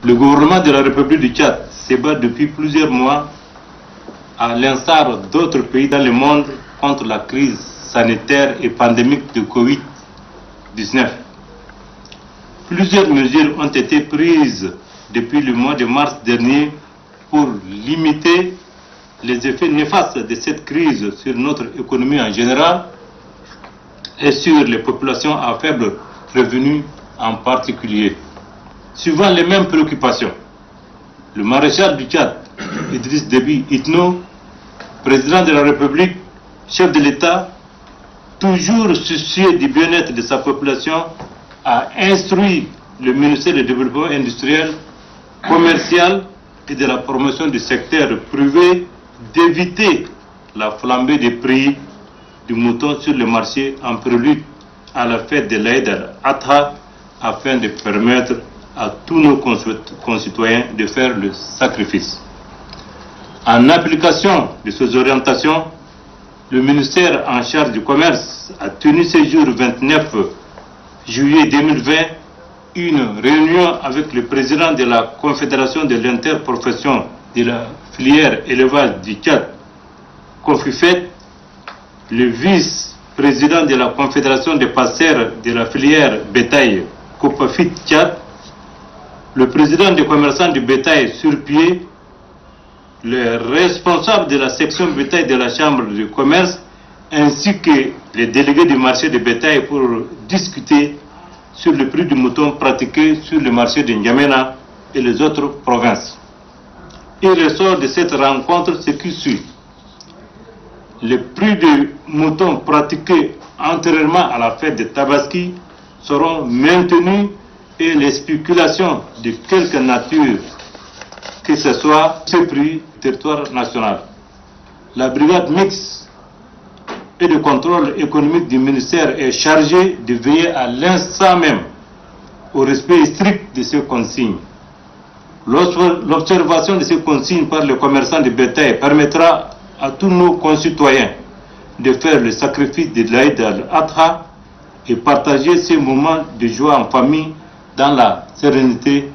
Le gouvernement de la République du Tchad se bat depuis plusieurs mois, à l'instar d'autres pays dans le monde, contre la crise sanitaire et pandémique de Covid-19. Plusieurs mesures ont été prises depuis le mois de mars dernier pour limiter les effets néfastes de cette crise sur notre économie en général et sur les populations à faible revenu en particulier. Suivant les mêmes préoccupations, le maréchal du Tchad, Idriss Déby Itno, président de la République, chef de l'État, toujours soucieux du bien-être de sa population, a instruit le ministère du Développement industriel, commercial et de la promotion du secteur privé d'éviter la flambée des prix du mouton sur le marché en prélude à la fête de l'Aïd al-Adha afin de permettre à tous nos concitoyens de faire le sacrifice. En application de ces orientations, le ministère en charge du commerce a tenu ce jour 29 juillet 2020 une réunion avec le président de la Confédération de l'interprofession de la filière élevage du Tchad, COFIFET, le vice-président de la Confédération des passeurs de la filière bétail, COPAFIT Tchad, le président des commerçants du bétail sur pied, le responsable de la section bétail de la Chambre de commerce, ainsi que les délégués du marché de bétail pour discuter sur le prix du mouton pratiqué sur le marché de N'Djamena et les autres provinces. Il ressort de cette rencontre ce qui suit. Les prix du mouton pratiqués antérieurement à la fête de Tabaski seront maintenus et les spéculations de quelque nature que ce soit ce prix territoire national. La brigade mixte et de contrôle économique du ministère est chargée de veiller à l'instant même au respect strict de ces consignes. L'observation de ces consignes par les commerçants de bétail permettra à tous nos concitoyens de faire le sacrifice de l'Aïd al-Adha et partager ces moments de joie en famille dans la sérénité